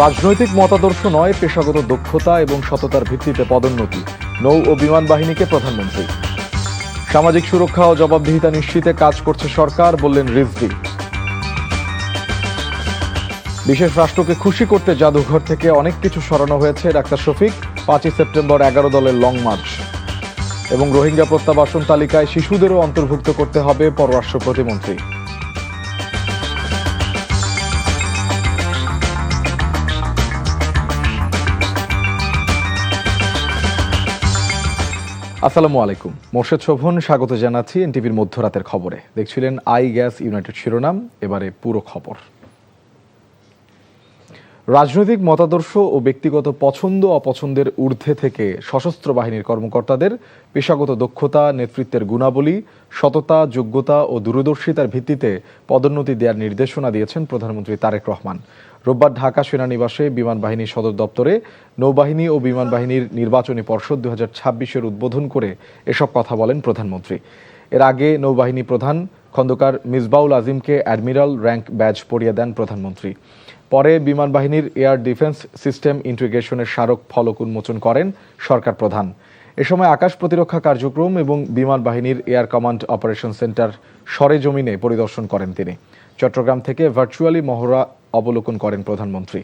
রাজনৈতিক মতাদর্শ নয়, পেশাগত দক্ষতা এবং সততার ভিত্তিতে পদোন্নতি, নৌ ও বিমান বাহিনীকে প্রধানমন্ত্রী। সামাজিক সুরক্ষা ও জবাবদিহিতা নিশ্চিতে কাজ করছে সরকার, বললেন রিজভী। বিশেষ রাষ্ট্রকে খুশি করতে জাদুঘর থেকে অনেক কিছু সরানো হয়েছে, ডাক্তার শফিক। 5 সেপ্টেম্বর 11 দলের লং মার্চ। এবং রোহিঙ্গা প্রত্যাবাসন তালিকায় শিশুদেরও অন্তর্ভুক্ত করতে হবে, পররাষ্ট্র প্রতিমন্ত্রী। আসসালামু আলাইকুম, মোর্শেদ শোভন স্বাগত জানাচ্ছি এনটিভির মধ্যরাতের খবরে। দেখছিলেন আই গ্যাস ইউনাইটেড শিরোনাম, এবারে পুরো খবর। রাজনৈতিক মতাদর্শ ও ব্যক্তিগত পছন্দ অপছন্দের ঊর্ধ্বে থেকে সশস্ত্র বাহিনীর কর্মকর্তাদের পেশাগত দক্ষতা, নেতৃত্বের গুণাবলী, সততা, যোগ্যতা ও দূরদর্শিতার ভিত্তিতে পদোন্নতি দেওয়ার নির্দেশনা দিয়েছেন প্রধানমন্ত্রী তারেক রহমান। রোববার ঢাকা সেনানিবাসে বিমান বাহিনীর সদর দপ্তরে নৌবাহিনী ও বিমান বাহিনীর নির্বাচনী পর্ষদ 2026-এর উদ্বোধন করে এসব কথা বলেন প্রধানমন্ত্রী। এর আগে নৌবাহিনী প্রধান খন্দকার মিসবাউল আজিমকে অ্যাডমিরাল র্যাঙ্ক ব্যাজ পরিয়ে দেন প্রধানমন্ত্রী। পরে বিমান বাহিনীর এয়ার ডিফেন্স সিস্টেম ইন্টিগ্রেশনের স্মারক ফলক উন্মোচন করেন সরকার প্রধান। এ সময় আকাশ প্রতিরক্ষা কার্যক্রম এবং বিমান বাহিনীর এয়ার কমান্ড অপারেশন সেন্টার সরেজমিনে পরিদর্শন করেন তিনি। চট্টগ্রাম থেকে ভার্চুয়ালি মহড়া অবলোকন করেন প্রধানমন্ত্রী।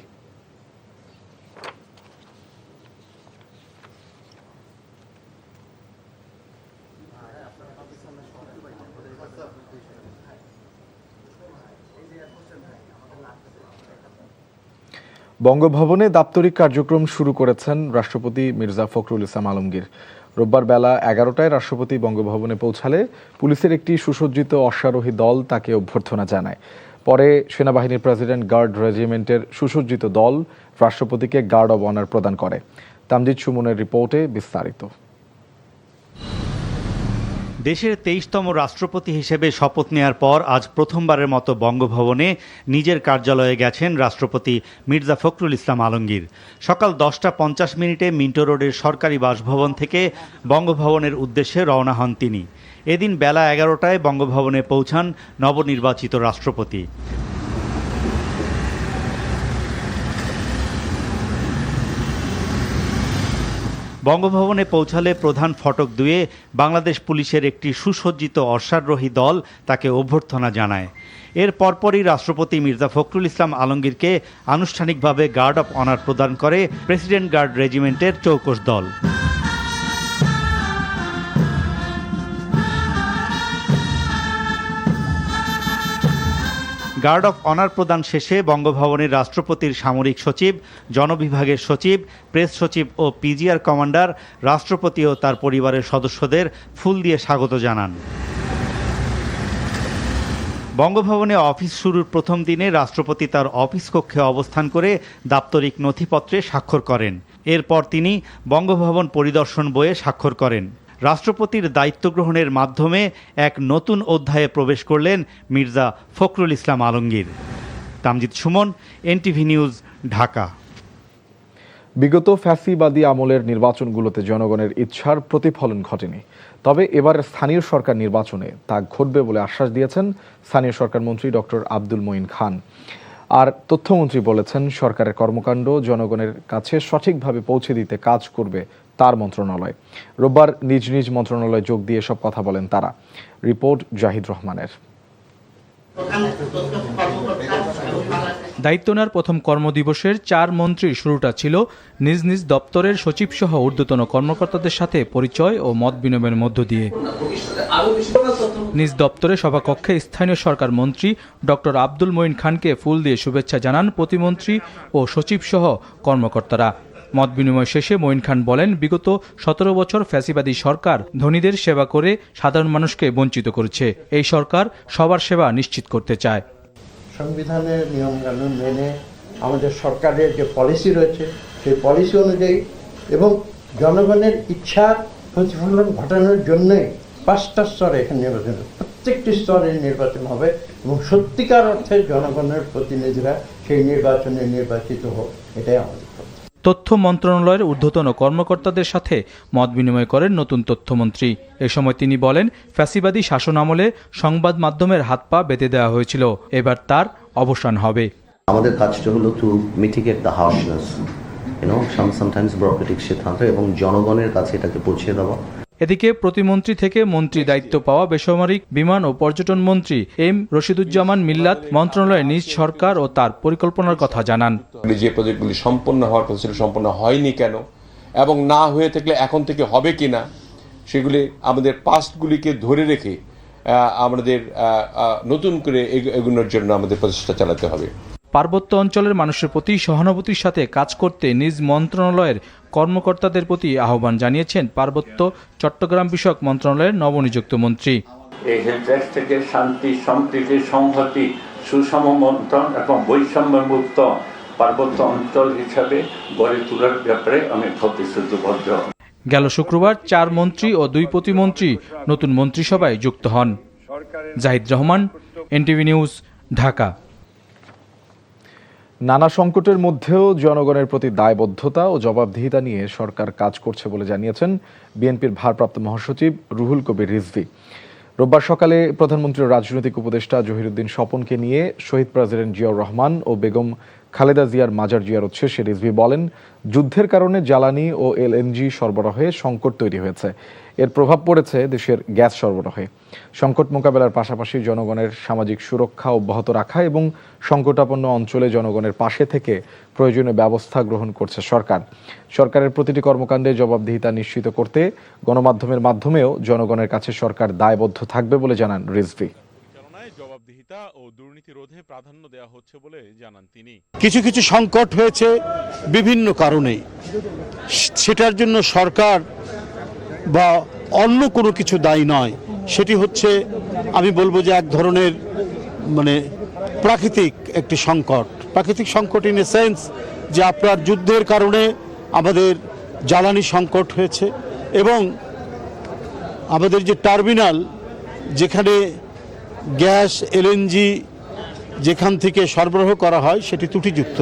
বঙ্গভবনে দাপ্তরিক কার্যক্রম শুরু করেছেন রাষ্ট্রপতি মির্জা ফখরুল ইসলাম আলমগীর। রোববার বেলা 11টায় রাষ্ট্রপতি বঙ্গভবনে পৌঁছালে পুলিশের একটি সুসজ্জিত অশ্বারোহী দল তাকে অভ্যর্থনা জানায়। পরে সেনাবাহিনীর প্রেসিডেন্ট গার্ড রেজিমেন্টের সুসজ্জিত দল রাষ্ট্রপতিকে গার্ড অব অনার প্রদান করে। তামজিদ সুমনের রিপোর্টে বিস্তারিত। দেশের 23তম রাষ্ট্রপতি হিসেবে শপথ নেয়ার পর আজ প্রথমবারের মতো বঙ্গভবনে নিজের কার্যালয়ে গেছেন রাষ্ট্রপতি মির্জা ফখরুল ইসলাম আলমগীর। সকাল 10টা 50 মিন্টো রোডের সরকারি বাসভবন থেকে বঙ্গভবনের উদ্দেশ্যে রওনা হন তিনি। এদিন বেলা 11টায় বঙ্গভবনে পৌঁছান নবনির্বাচিত রাষ্ট্রপতি। বঙ্গভবনে পৌঁছালে প্রধান ফটক দুয়ে বাংলাদেশ পুলিশের একটি সুসজ্জিত অশ্বারোহী দল তাকে অভ্যর্থনা জানায়। এর পরপরই রাষ্ট্রপতি মির্জা ফখরুল ইসলাম আলমগীরকে আনুষ্ঠানিকভাবে গার্ড অব অনার প্রদান করে প্রেসিডেন্ট গার্ড রেজিমেন্টের চৌকস দল। গার্ড অফ অনার প্রদান শেষে বঙ্গভবনের রাষ্ট্রপতির সামরিক সচিব, জনবিভাগের সচিব, প্রেস সচিব ও পিজিআর কমান্ডার রাষ্ট্রপতি ও তার পরিবারের সদস্যদের ফুল দিয়ে স্বাগত জানান। বঙ্গভবনে অফিস শুরুর প্রথম দিনে রাষ্ট্রপতি তার অফিস কক্ষে অবস্থান করে দাপ্তরিক নথিপত্রে স্বাক্ষর করেন। এরপর তিনি বঙ্গভবন পরিদর্শন বইয়ে স্বাক্ষর করেন। রাষ্ট্রপতির দায়িত্ব গ্রহণের মাধ্যমে এক নতুন অধ্যায়ে প্রবেশ করলেন মির্জা ফখরুল ইসলাম আলমগীর। Tamjid Sumon, NTV news, Dhaka. বিগত ফ্যাসিবাদী আমলের নির্বাচনগুলোতে জনগণের ইচ্ছার প্রতিফলন ঘটেনি, তবে এবার স্থানীয় সরকার নির্বাচনে তা ঘটবে বলে আশ্বাস দিয়েছেন স্থানীয় সরকার মন্ত্রী ডক্টর আব্দুল মঈন খান। আর তথ্যমন্ত্রী বলেছেন, সরকারের কর্মকাণ্ড জনগণের কাছে সঠিকভাবে পৌঁছে দিতে কাজ করবে তার মন্ত্রণালয়। রোববার নিজ নিজ মন্ত্রণালয়ে যোগ দিয়ে সব কথা বলেন তারা। রিপোর্ট জাহিদ রহমানের। দায়িত্ব নেওয়ার প্রথম কর্মদিবসের 4 মন্ত্রীর শুরুটা ছিল নিজ নিজ দপ্তরের সচিবসহ ঊর্ধ্বতন কর্মকর্তাদের সাথে পরিচয় ও মত বিনিময়ের মধ্য দিয়ে। নিজ দপ্তরে সভাকক্ষে স্থানীয় সরকার মন্ত্রী ডক্টর আব্দুল মঈন খানকে ফুল দিয়ে শুভেচ্ছা জানান প্রতিমন্ত্রী ও সচিবসহ কর্মকর্তারা। মত বিনিময় শেষে মঈন খান বলেন, বিগত 17 বছর ফ্যাসিবাদী সরকার ধনীদের সেবা করে সাধারণ মানুষকে বঞ্চিত করেছে। এই সরকার সবার সেবা নিশ্চিত করতে চায়। সংবিধানের নিয়মকানুন মেনে আমাদের সরকারের যে পলিসি রয়েছে সেই পলিসি অনুযায়ী এবং জনগণের ইচ্ছার প্রতিফলন ঘটানোর জন্যই 5টা স্তরে এখানে নির্বাচন, প্রত্যেকটি স্তরে নির্বাচন হবে এবং সত্যিকার অর্থে জনগণের প্রতিনিধিরা সেই নির্বাচনে নির্বাচিত হোক, এটাই আমাদের। তথ্য মন্ত্রণালয়ের ঊর্ধ্বতন কর্মকর্তাদের সাথে মত বিনিময় করেন নতুন তথ্যমন্ত্রী। এ সময় তিনি বলেন, ফ্যাসিবাদী শাসন আমলে সংবাদ মাধ্যমের হাত পা বেঁধে দেওয়া হয়েছিল, এবার তার অবসান হবে। আমাদের কাজটা হলো to mitigate the harshness, sometimes bureaucratic সিদ্ধান্ত, এবং জনগণের কাছে এটাকে পৌঁছে দেওয়া। এদিকে প্রতিমন্ত্রী থেকে মন্ত্রী দায়িত্ব পাওয়া বেসামরিক বিমান ও পর্যটন মন্ত্রী এম রশিদুজ্জামান মিল্লাত মন্ত্রণালয়ে নিজ সরকার ও তার পরিকল্পনার কথা জানান। যে প্রজেক্টগুলি সম্পন্ন হওয়ার কথা ছিল সম্পন্ন হয়নি কেন, এবং না হয়ে থাকলে এখন থেকে হবে কিনা, সেগুলি আমাদের পাস্টগুলিকে ধরে রেখে আমাদের নতুন করে এগুলোর জন্য আমাদের প্রচেষ্টা চালাতে হবে। পার্বত্য অঞ্চলের মানুষের প্রতি সহানুভূতির সাথে কাজ করতে নিজ মন্ত্রণালয়ের কর্মকর্তাদের প্রতি আহ্বান জানিয়েছেন পার্বত্য চট্টগ্রাম বিষয়ক মন্ত্রণালয়ের নবনিযুক্ত মন্ত্রী। এই হেলথ থেকে শান্তি, সম্প্রীতি, সংহতি, সুষম বন্টন এবং বৈষম্য মুক্ত পার্বত্য অঞ্চল হিসাবে গড়ে তোলার ব্যাপারে আমি প্রতিশ্রুতিবদ্ধ। গেল শুক্রবার 4 মন্ত্রী ও 2 প্রতিমন্ত্রী নতুন মন্ত্রিসভায় যুক্ত হন। Zahid Rahman, NTV news, Dhaka. নানা সংকটের মধ্যেও জনগণের প্রতি দায়বদ্ধতা ও জবাবদিহিতা নিয়ে সরকার কাজ করছে বলে জানিয়েছেন বিএনপির ভারপ্রাপ্ত মহাসচিব রুহুল কবির রিজভী। রোববার সকালে প্রধানমন্ত্রীর রাজনৈতিক উপদেষ্টা জহিরুদ্দিন স্বপনকে নিয়ে শহীদ প্রেসিডেন্ট জিয়াউর রহমান ও বেগম খালেদা জিয়ার মাজার জিয়ারত শেষে রিজভী বলেন, যুদ্ধের কারণে জ্বালানি ও এলএনজি সরবরাহে সংকট তৈরি হয়েছে। এর প্রভাব পড়েছে দেশের গ্যাস সরবরাহে। সংকট মোকাবেলার পাশাপাশি জনগণের সামাজিক সুরক্ষা অব্যাহত রাখা এবং সংকটাপন্ন অঞ্চলে জনগণের পাশে থেকে প্রয়োজনীয় ব্যবস্থা গ্রহণ করছে সরকার। সরকারের প্রতিটি কর্মকাণ্ডে জবাবদিহিতা নিশ্চিত করতে গণমাধ্যমের মাধ্যমেও জনগণের কাছে সরকার দায়বদ্ধ থাকবে বলে জানান রিজভী। জবাবদিহিতা ও দুর্নীতি রোধে প্রাধান্য দেওয়া হচ্ছে বলে জানান তিনি। কিছু কিছু সংকট হয়েছে বিভিন্ন কারণে, সেটার জন্য সরকার বা অন্য কোনো কিছু দায়ী নয়। সেটি হচ্ছে, আমি বলবো যে এক ধরনের প্রাকৃতিক একটি সংকট। প্রাকৃতিক সংকট ইন এ সেন্স যে আপনার যুদ্ধের কারণে আমাদের জ্বালানি সংকট হয়েছে এবং আমাদের যে টার্মিনাল, যেখানে গ্যাস এলএনজি যেখান থেকে সরবরাহ করা হয় সেটি ত্রুটিযুক্ত।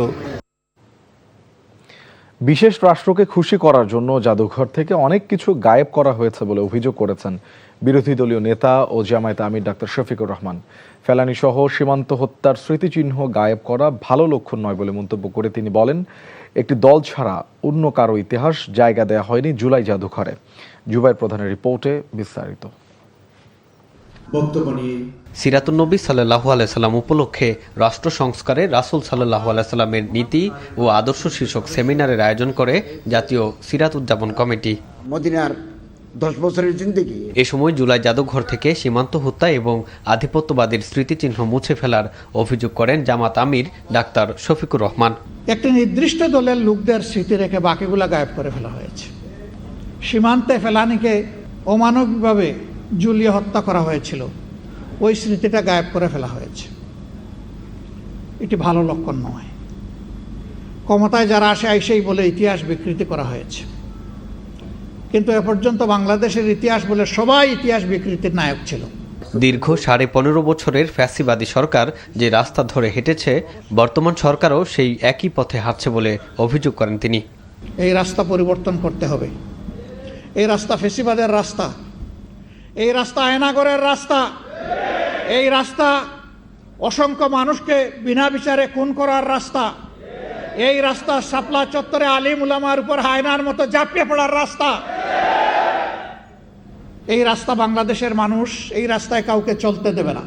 বিশেষ রাষ্ট্রকে খুশি করার জন্য জাদুঘর থেকে অনেক কিছু গায়েব করা হয়েছে বলে অভিযোগ করেছেন বিরোধী দলীয় নেতা ও জামায়াতে আমির ডাক্তার শফিকুর রহমান। ফেলানি সহ সীমান্ত হত্যার স্মৃতিচিহ্ন গায়েব করা ভালো লক্ষণ নয় বলে মন্তব্য করে তিনি বলেন, একটি দল ছাড়া অন্য কারো ইতিহাস জায়গা দেয়া হয়নি জুলাই জাদুঘরে। জুবাইর প্রধানের রিপোর্টে বিস্তারিত। সিরাতুন নবী সাল্লাল্লাহু আলাইহি সাল্লাম উপলক্ষে রাষ্ট্র সংস্কারে রাসূল সাল্লাল্লাহু আলাইহি সাল্লামের নীতি ও আদর্শ শীর্ষক সেমিনারের আয়োজন করে জাতীয় সিরাত উদযাপন কমিটি। মদিনার 10 বছরের জিন্দেগি। এ সময় জুলাই জাদুঘর থেকে সীমান্ত হত্যা এবং আধিপত্যবাদের স্মৃতিচিহ্ন মুছে ফেলার অভিযোগ করেন জামাত আমির ডাক্তার শফিকুর রহমান। একটি নির্দিষ্ট দলের লোকদের স্মৃতি রেখে বাকিগুলা গায়েব করে ফেলা হয়েছে। সীমান্তে ফেলানিকে অমানবিকভাবে ঝুলিয়ে হত্যা করা হয়েছিল, ওই স্মৃতিটা গায়েব করে ফেলা হয়েছে। এটি ভালো লক্ষণ নয়। ক্ষমতায় যারা আসে আইসেই বলে ইতিহাস বিকৃতি করা হয়েছে, কিন্তু এ পর্যন্ত বাংলাদেশের ইতিহাস বলে সবাই ইতিহাস বিকৃতির নায়ক ছিল। দীর্ঘ 15.5 বছরের ফ্যাসিবাদী সরকার যে রাস্তা ধরে হেঁটেছে, বর্তমান সরকারও সেই একই পথে হাঁটছে বলে অভিযোগ করেন তিনি। এই রাস্তা পরিবর্তন করতে হবে। এই রাস্তা ফ্যাসিবাদের রাস্তা, এই রাস্তা আয়নাগরের রাস্তা, এই রাস্তা অসংখ্য মানুষকে বিনা বিচারে খুন করার রাস্তা, এই রাস্তা শাপলা চত্বরে আলিম উলামার উপর হায়নার মতো ঝাঁপিয়ে পড়ার রাস্তা। এই রাস্তা বাংলাদেশের মানুষ এই রাস্তায় কাউকে চলতে দেবে না।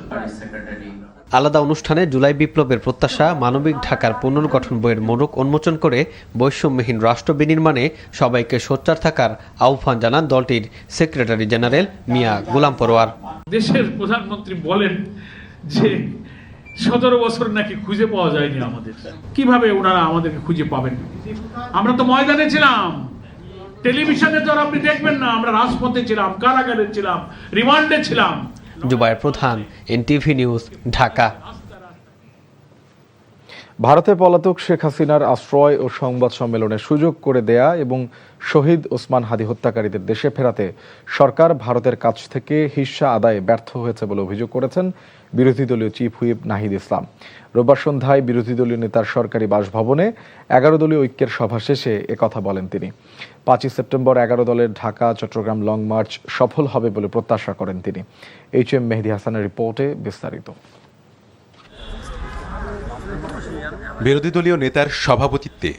আলাদা অনুষ্ঠানে জুলাই বিপ্লবের প্রত্যাশা মানবিক ঢাকার পুনর্গঠন বইয়ের মোড়ক উন্মোচন করে বৈষম্যহীন রাষ্ট্র বিনির্মাণে সবাইকে সোচ্চার থাকার আহ্বান জানান দলটির সেক্রেটারি জেনারেল মিয়া গোলাম পরোয়ার। দেশের প্রধানমন্ত্রী বলেন যে 17 বছর নাকি খুঁজে পাওয়া যায়নি আমাদের। কিভাবে ওনারা আমাদেরকে খুঁজে পাবেন? আমরা তো ময়দানে ছিলাম, টেলিভিশনে তো আপনি দেখবেন না, আমরা রাজপথে ছিলাম, কারাগারে ছিলাম, রিমান্ডে ছিলাম। জুবাইর প্রধান, এনটিভি নিউজ, ঢাকা। ভারতে পলাতক শেখ হাসিনার আশ্রয় ও সংবাদ সম্মেলনের সুযোগ করে দেয়া এবং শহীদ ওসমান হাদি হত্যাকারীদের দেশে ফেরাতে সরকার ভারতের কাছ থেকে হিস্সা আদায়ে ব্যর্থ হয়েছে বলে অভিযোগ করেছেন বিরোধী দলীয় চিফ হুইপ নাহিদ ইসলাম। রোববার সন্ধ্যায় বিরোধী দলীয় নেতার সরকারি বাসভবনে 11 দলীয় ঐক্যের সভা শেষে একথা বলেন তিনি। 5 সেপ্টেম্বর 11 দলের ঢাকা চট্টগ্রাম লং মার্চ সফল হবে বলে প্রত্যাশা করেন তিনি। HM মেহেদী হাসানের রিপোর্টে বিস্তারিত। বিরোধী দলীয় নেতার সভাপতিত্বে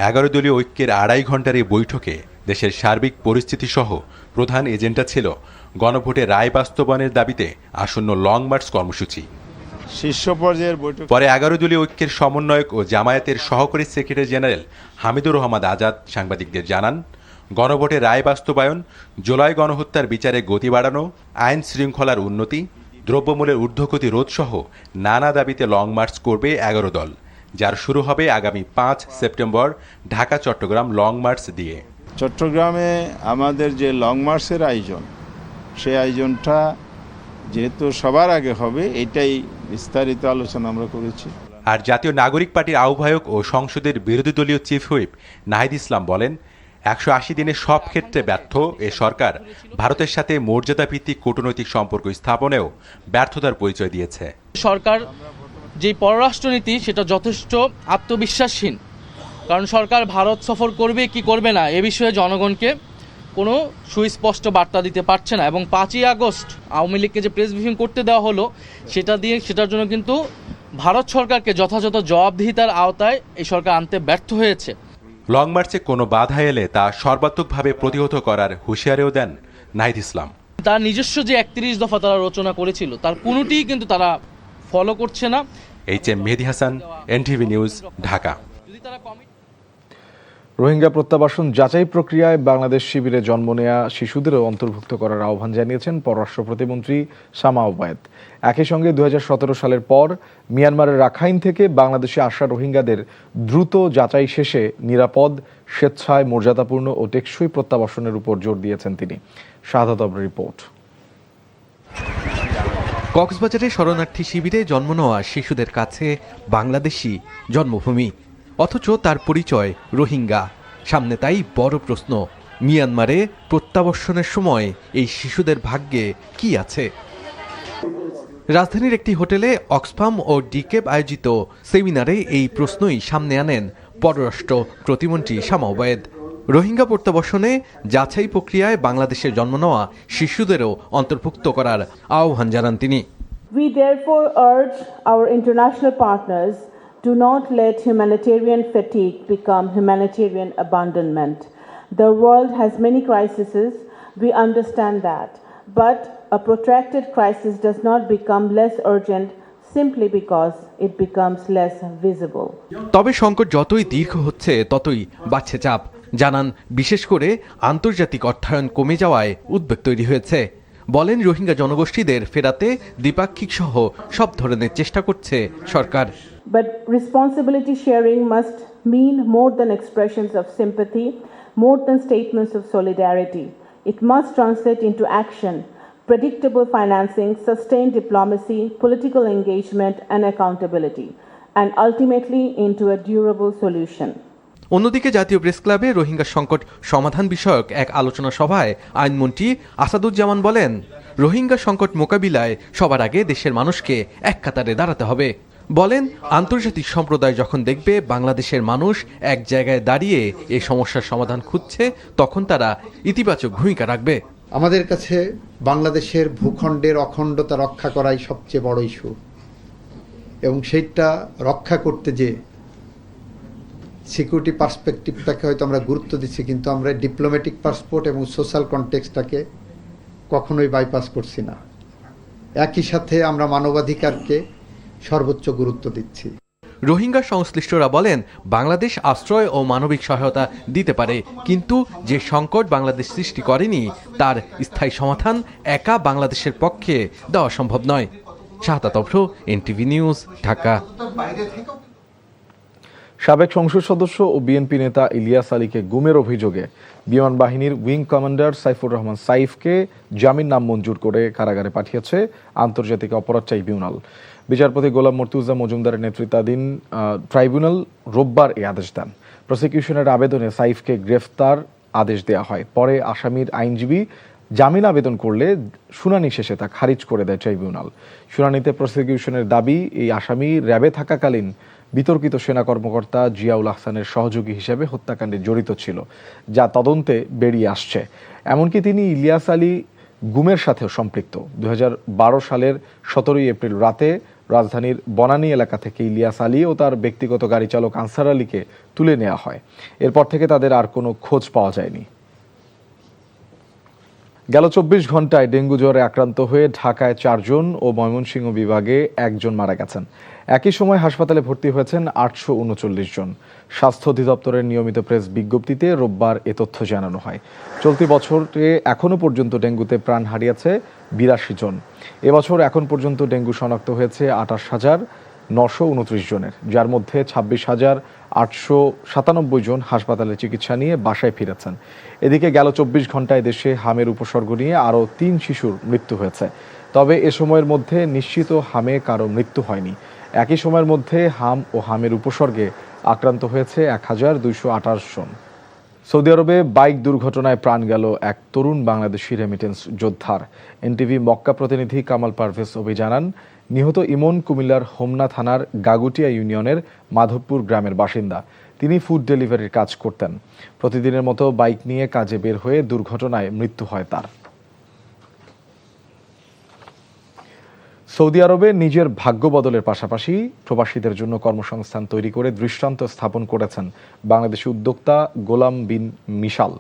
11 দলীয় ঐক্যের 2.5 ঘণ্টার এই বৈঠকে দেশের সার্বিক পরিস্থিতি সহ প্রধান এজেন্ডা ছিল গণভোটে রায় বাস্তবায়নের দাবিতে আসন্ন লং মার্চ কর্মসূচি। শীর্ষ পর্যায়ের বৈঠক পরে 11 দলীয় ঐক্যের সমন্বয়ক ও জামায়াতের সহকারী সেক্রেটারি জেনারেল হামিদুর রহমান আজাদ সাংবাদিকদের জানান, গণভোটে রায় বাস্তবায়ন, জুলাই গণহত্যার বিচারে গতি বাড়ানো, আইন শৃঙ্খলার উন্নতি, দ্রব্যমূল্যের ঊর্ধ্বগতি রোধ সহ নানা দাবিতে লং মার্চ করবে 11 দল, যার শুরু হবে আগামী 5 September Dhaka Chittagong long march দিয়ে। চট্টগ্রামে আমাদের যে লং মার্চের আয়োজন, সেই আয়োজনটা যেহেতু সবার আগে হবে, এটাই বিস্তারিত আলোচনা আমরা করেছি। আর জাতীয় নাগরিক পার্টির আহ্বায়ক ও সংসদের বিরোধী দলীয় চিফ হুইপ নাহিদ ইসলাম বলেন, 180 দিনে সব ক্ষেত্রে ব্যর্থ এ সরকার ভারতের সাথে মর্যাদাভিত্তিক কূটনৈতিক সম্পর্ক স্থাপনেও ব্যর্থতার পরিচয় দিয়েছে। সরকার যে পররাষ্ট্রনীতি সেটা যথেষ্ট আত্মবিশ্বাসহীন, কারণ সরকার ভারত সফর করবে কি করবে না এ বিষয়ে জনগণকে কোনো সুস্পষ্ট বার্তা দিতে পারছে না। এবং 5ই আগস্ট আওয়ামী লীগকে যে প্রেস ব্রিফিং করতে দেওয়া হলো, সেটার জন্য কিন্তু ভারত সরকারকে যথাযথ জবাবদিহিতার আওতায় এই সরকার আনতে ব্যর্থ হয়েছে। লং মার্চে কোনো বাধা এলে তা সর্বাত্মকভাবে প্রতিহত করার হুঁশিয়ারিও দেন নাহিদ ইসলাম। তার নিজস্ব যে 31 দফা তারা রচনা করেছিল, তার কোনোটিই কিন্তু তারা ফলো করছে না। HM মেহেদী হাসান, NTV নিউজ, ঢাকা। রোহিঙ্গা প্রত্যাবাসন যাচাই প্রক্রিয়ায় বাংলাদেশ শিবিরে জন্ম নেয়া শিশুদেরও অন্তর্ভুক্ত করার আহ্বান জানিয়েছেন পররাষ্ট্র প্রতিমন্ত্রী শামা ওবায়েদ। একই সঙ্গে 2017 সালের পর মিয়ানমারের রাখাইন থেকে বাংলাদেশে আসা রোহিঙ্গাদের দ্রুত যাচাই শেষে নিরাপদ, স্বেচ্ছায়, মর্যাদাপূর্ণ ও টেকসই প্রত্যাবাসনের উপর জোর দিয়েছেন তিনি। শাহাদাত আবরার রিপোর্ট। কক্সবাজারে শরণার্থী শিবিরে জন্ম নেওয়া শিশুদের কাছে বাংলাদেশই জন্মভূমি, অথচ তার পরিচয় রোহিঙ্গা। সামনে তাই বড় প্রশ্ন, মিয়ানমারে প্রত্যাবর্ষণের সময় এই শিশুদের ভাগ্যে কি আছে? রাজধানীর একটি হোটেলে অক্সফাম ও ডিকেব আয়োজিত সেমিনারে এই প্রশ্নই সামনে আনেন পররাষ্ট্র প্রতিমন্ত্রী শামা ওবায়েদ। রোহিঙ্গা প্রত্যাবর্ষণে যাচাই প্রক্রিয়ায় বাংলাদেশে জন্ম নেওয়া শিশুদেরও অন্তর্ভুক্ত করার আহ্বান জানান তিনি। We therefore urge our international partners do not let humanitarian fatigue become humanitarian abandonment. The world has many crises, we understand that, but a protracted crisis does not become less urgent simply because it becomes less visible. তবে সংকট যতই দীর্ঘ হচ্ছে ততই বাড়ছে চাপ। জানান, বিশেষ করে আন্তর্জাতিক অর্থায়ন কমে যাওয়ায় উদ্বেগ তৈরি হয়েছে। বলেন, রোহিঙ্গা জনগোষ্ঠীদের ফেরাতে দ্বিপাক্ষিক সহ সব ধরনের চেষ্টা করছে সরকার। But responsibility sharing must mean more than expressions of sympathy, more than statements of solidarity. It must translate into action, predictable financing, sustained diplomacy, political engagement and accountability, and ultimately into a durable solution. অন্যদিকে জাতীয় press ক্লাবে রোহিঙ্গা সংকট সমাধান বিষয়ক এক আলোচনা সভায় আইনমন্ত্রী আসাদুজ্জামান বলেন, রোহিঙ্গা সংকট মোকাবিলায় সবার আগে দেশের মানুষকে এক কাতারে দাঁড়াতে হবে। বলেন, আন্তর্জাতিক সম্প্রদায় যখন দেখবে বাংলাদেশের মানুষ এক জায়গায় দাঁড়িয়ে এই সমস্যার সমাধান খুঁজছে, তখন তারা ইতিবাচক ভূমিকা রাখবে। আমাদের কাছে বাংলাদেশের ভূখণ্ডের অখণ্ডতা রক্ষা করাই সবচেয়ে বড় ইস্যু, এবং সেইটা রক্ষা করতে যে সিকিউরিটি পার্সপেক্টিভটাকে হয়তো আমরা গুরুত্ব দিচ্ছি, কিন্তু আমরা ডিপ্লোম্যাটিক পাসপোর্ট এবং সোশ্যাল কনটেক্সটটাকে কখনোই বাইপাস করছি না। একই সাথে আমরা মানবাধিকারকে সর্বোচ্চ গুরুত্ব দিচ্ছি। রোহিঙ্গা সংশ্লিষ্টরা বলেন, বাংলাদেশ আশ্রয় ও মানবিক সহায়তা দিতে পারে, কিন্তু যে সংকট বাংলাদেশ সৃষ্টি করেনি তার স্থায়ী সমাধান একা বাংলাদেশের পক্ষে দেওয়া সম্ভব নয়। শাহাদাত আবরার, NTV নিউজ, ঢাকা। সাবেক সংসদ সদস্য ও বিএনপি নেতা ইলিয়াস আলীকে গুমের অভিযোগে বিমান বাহিনীর উইং কমান্ডার সাইফুর রহমান সাইফকে জামিন নামঞ্জুর করে কারাগারে পাঠিয়েছে আন্তর্জাতিক অপরাধ ট্রাইব্যুনাল। বিচারপতি গোলাম মর্তুজা মজুমদারের নেতৃত্বাধীন ট্রাইব্যুনাল রোববার এই আদেশ দেন। প্রসিকিউশনের আবেদনে সাইফকে গ্রেফতার আদেশ দেওয়া হয়। পরে আসামির আইনজীবী জামিন আবেদন করলে শুনানি শেষে তা খারিজ করে দেয় ট্রাইব্যুনাল। শুনানিতে প্রসিকিউশনের দাবি, এই আসামি র্যাবে থাকাকালীন বিতর্কিত সেনা কর্মকর্তা জিয়াউল আহসানের সহযোগী হিসেবে হত্যাকাণ্ডে জড়িত ছিল, যা তদন্তে বেরিয়ে আসছে। এমনকি তিনি ইলিয়াস আলী গুমের সাথেও সম্পৃক্ত। 2012 সালের 17 এপ্রিল রাতে রাজধানীর বনানী এলাকা থেকে ইলিয়াস আলী ও তার ব্যক্তিগত গাড়ি চালক আনসার আলীকে তুলে নেওয়া হয়। এরপর থেকে তাদের আর কোনো খোঁজ পাওয়া যায়নি। গেল ২৪ ঘন্টায় ডেঙ্গু জ্বরে আক্রান্ত হয়ে ঢাকায় ৪ জন ও ময়মনসিংহ বিভাগে ১ জন মারা গেছেন। একই সময় হাসপাতালে ভর্তি হয়েছেন ৮৩৯ জন। স্বাস্থ্য অধিদপ্তরের নিয়মিত প্রেস বিজ্ঞপ্তিতে রোববার এ তথ্য জানানো হয়। চলতি বছরে এখনও পর্যন্ত ডেঙ্গুতে প্রাণ হারিয়েছে ৮২ জন। এবছর এখন পর্যন্ত ডেঙ্গু শনাক্ত হয়েছে ২৮,৯২৯ জনের, যার মধ্যে ২৬,৮৯৭ জন হাসপাতালে চিকিৎসা নিয়ে বাসায় ফিরেছেন। এদিকে গেল ২৪ ঘন্টায় দেশে হামের উপসর্গ নিয়ে আরও ৩ শিশুর মৃত্যু হয়েছে। তবে এ সময়ের মধ্যে নিশ্চিত হামে কারো মৃত্যু হয়নি। একই সময়ের মধ্যে হাম ও হামের উপসর্গে আক্রান্ত হয়েছে ১,২২৮ জন। সৌদি আরবে বাইক দুর্ঘটনায় প্রাণ গেল এক তরুণ বাংলাদেশি রেমিটেন্স যোদ্ধার। এনটিভি মক্কা প্রতিনিধি কামাল পারভেজ অভি জানান, নিহত ইমন কুমিল্লার হোমনা থানার গাগুটিয়া ইউনিয়নের মাধবপুর গ্রামের বাসিন্দা। তিনি ফুড ডেলিভারির কাজ করতেন। প্রতিদিনের মতো বাইক নিয়ে কাজে বের হয়ে দুর্ঘটনায় মৃত্যু হয় তার। সৌদি আরবে নিজের ভাগ্য বদলের পাশাপাশি প্রবাসীদের জন্য কর্মসংস্থান তৈরি করে দৃষ্টান্ত স্থাপন করেছেন বাংলাদেশি উদ্যোক্তা গোলাম বিন মিশাল।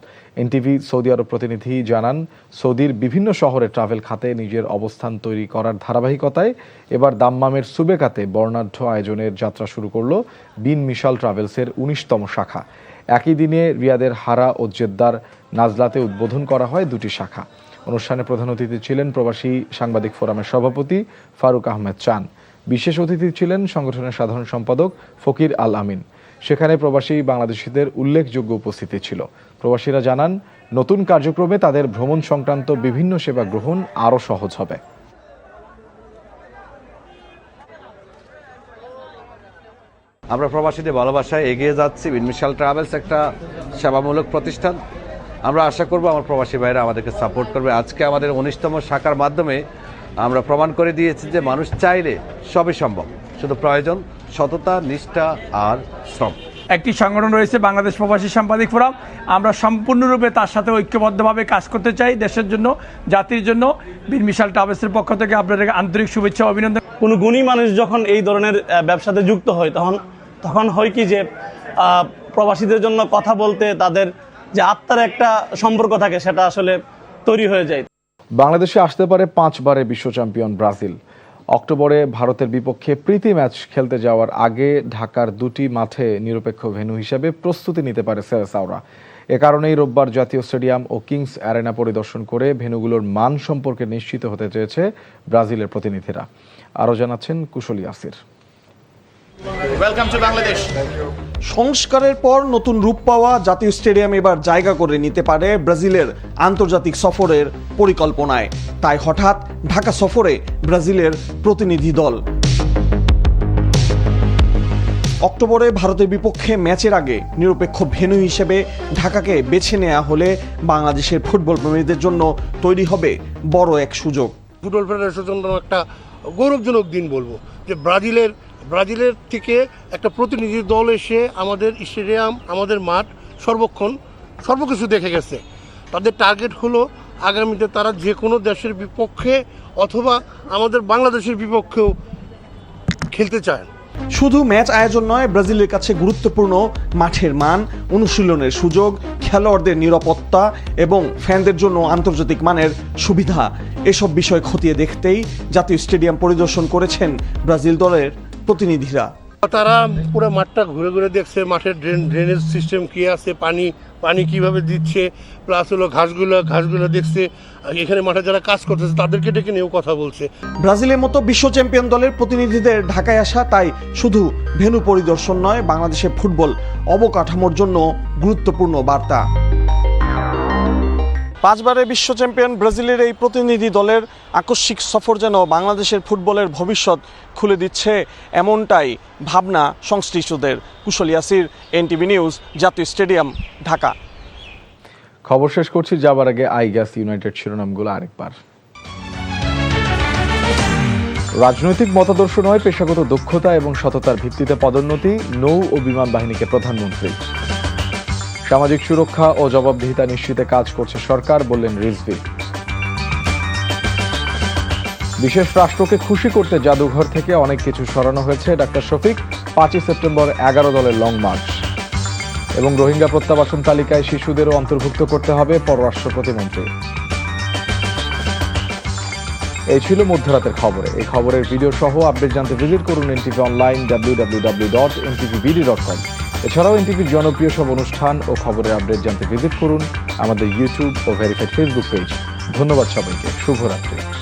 এনটিভি সৌদি আরব প্রতিনিধি জানান, সৌদির বিভিন্ন শহরে ট্রাভেল খাতে নিজের অবস্থান তৈরি করার ধারাবাহিকতায় এবার দাম্মামের সুবেকাতে বর্ণাঢ্য আয়োজনের যাত্রা শুরু করল বিন মিশাল ট্রাভেলসের ১৯তম শাখা। একই দিনে রিয়াদের হারা ও জেদ্দার নাজলাতে উদ্বোধন করা হয় ২টি শাখা। অনুষ্ঠানে প্রধান অতিথি ছিলেন প্রবাসী সাংবাদিক ফোরামের সভাপতি ফারুক আহমেদ চান। বিশেষ অতিথি ছিলেন সংগঠনের সাধারণ সম্পাদক ফকির আল আমিন। সেখানে প্রবাসী বাংলাদেশিদের উল্লেখযোগ্য উপস্থিতি ছিল। প্রবাসীরা জানান, নতুন কার্যক্রমে তাদের ভ্রমণ সংক্রান্ত বিভিন্ন সেবা গ্রহণ আরও সহজ হবে। আমরা প্রবাসীদের ভালোবাসায় এগিয়ে যাচ্ছি। বিন মিশাল ট্রাভেলস একটা সেবামূলক প্রতিষ্ঠান। আমরা আশা করব আমার প্রবাসী ভাইরা আমাদেরকে সাপোর্ট করবে। আজকে আমাদের ১৯তম শাখার মাধ্যমে আমরা প্রমাণ করে দিয়েছি যে মানুষ চাইলে সবই সম্ভব, শুধু প্রয়োজন সততা, নিষ্ঠা আর শ্রম। একটি সংগঠন রয়েছে বাংলাদেশ প্রবাসী সাংবাদিক ফোরাম। আমরা সম্পূর্ণরূপে তার সাথে ঐক্যবদ্ধভাবে কাজ করতে চাই দেশের জন্য, জাতির জন্য। বিন মিশাল ট্রাভেলসের পক্ষ থেকে আপনাদের আন্তরিক শুভেচ্ছা, অভিনন্দন। কোনো গুণী মানুষ যখন এই ধরনের ব্যবসাতে যুক্ত হয় তখন হয় কি যে প্রবাসীদের জন্য কথা বলতে তাদের যে আত্মার একটা সম্পর্ক থাকে সেটা আসলে তৈরি হয়ে যায়। বাংলাদেশে আসতে পারে 5 বারের বিশ্ব চ্যাম্পিয়ন ব্রাজিল। অক্টোবরে ভারতের বিপক্ষে প্রীতি ম্যাচ খেলতে যাওয়ার আগে ঢাকার 2টি মাঠে নিরপেক্ষ ভেন্যু হিসেবে প্রস্তুতি নিতে পারে সেলেসাওরা। এ কারণেই রোববার জাতীয় স্টেডিয়াম ও কিংস অ্যারেনা পরিদর্শন করে ভেন্যুগুলোর মান সম্পর্কে নিশ্চিত হতে চেয়েছে ব্রাজিলের প্রতিনিধিরা। আরও জানাচ্ছেন কুশলী আসির। সংস্কারের পর নতুন রূপ পাওয়া জাতীয় স্টেডিয়াম এবার জায়গা করে নিতে পারে ব্রাজিলের আন্তর্জাতিক সফরের পরিকল্পনায়। তাই হঠাৎ ঢাকা সফরে ব্রাজিলের প্রতিনিধি দল। অক্টোবরে ভারতের বিপক্ষে ম্যাচের আগে নিরপেক্ষ ভেন্যু হিসেবে ঢাকাকে বেছে নেওয়া হলে বাংলাদেশের ফুটবল প্রেমীদের জন্য তৈরি হবে বড় এক সুযোগ। ফুটবল ফেডারেশনের জন্য একটা গৌরবজনক দিন বলবো যে ব্রাজিলের থেকে একটা প্রতিনিধি দল এসে আমাদের স্টেডিয়াম, আমাদের মাঠ সর্বকিছু দেখে গেছে। তাদের টার্গেট হলো আগামীতে তারা যে কোনো দেশের বিপক্ষে অথবা আমাদের বাংলাদেশের বিপক্ষেও খেলতে চায়। শুধু ম্যাচ আয়োজন নয়, ব্রাজিলের কাছে গুরুত্বপূর্ণ মাঠের মান, অনুশীলনের সুযোগ, খেলোয়াড়দের নিরাপত্তা এবং ফ্যানদের জন্য আন্তর্জাতিক মানের সুবিধা, এসব বিষয় খতিয়ে দেখতেই জাতীয় স্টেডিয়াম পরিদর্শন করেছেন ব্রাজিল দলের প্রতিনিধিরা। তারা পুরো মাঠটা ঘুরে ঘুরে দেখছে, মাঠের ড্রেনেজ সিস্টেম কী আছে, পানি কিভাবে দিচ্ছে, প্লাস হলো ঘাসগুলো দেখছে। এখানে মাঠে যারা কাজ করতেছে তাদেরকে ডেকে নিয়েও কথা বলছে। ব্রাজিলের মতো বিশ্ব চ্যাম্পিয়ন দলের প্রতিনিধিদের ঢাকায় আসা তাই শুধু ভেন্যু পরিদর্শন নয়, বাংলাদেশের ফুটবল অবকাঠামোর জন্য গুরুত্বপূর্ণ বার্তা। 5 বারের বিশ্ব চ্যাম্পিয়ন ব্রাজিলের এই প্রতিনিধি দলের আকস্মিক সফর যেন বাংলাদেশের ফুটবলের ভবিষ্যৎ খুলে দিচ্ছে, এমনটাই ভাবনা সংশ্লিষ্টদের। কুশলী আসির, এনটিভি নিউজ, জাতীয় স্টেডিয়াম, ঢাকা। খবর শেষ করছি, যাবার আগে আই গ্যাস ইউনাইটেড শিরোনামগুলো আরেকবার। রাজনৈতিক মতাদর্শ নয়, পেশাগত দক্ষতা এবং সততার ভিত্তিতে পদোন্নতি, নৌ ও বিমান বাহিনীকে প্রধানমন্ত্রী। সামাজিক সুরক্ষা ও জবাবদিহিতা নিশ্চিতে কাজ করছে সরকার, বললেন রিজভী। বিশেষ রাষ্ট্রকে খুশি করতে জাদুঘর থেকে অনেক কিছু সরানো হয়েছে। ডাক্তার শফিক, 5ই সেপ্টেম্বর 11 দলের লং মার্চ। এবং রোহিঙ্গা প্রত্যাবাসন তালিকায় শিশুদেরও অন্তর্ভুক্ত করতে হবে পররাষ্ট্র প্রতিমন্ত্রী। এই ছিল মধ্যরাতের খবরে। এই খবরের ভিডিও সহ আপডেট জানতে ভিজিট করুন এনটিভি অনলাইন www.ntvbd.com। এছাড়াও এনটিভির জনপ্রিয় সব অনুষ্ঠান ও খবরের আপডেট জানতে ভিজিট করুন আমাদের ইউটিউব ও ভেরিফাইড ফেসবুক পেজ। ধন্যবাদ সবাইকে। শুভরাত্রি।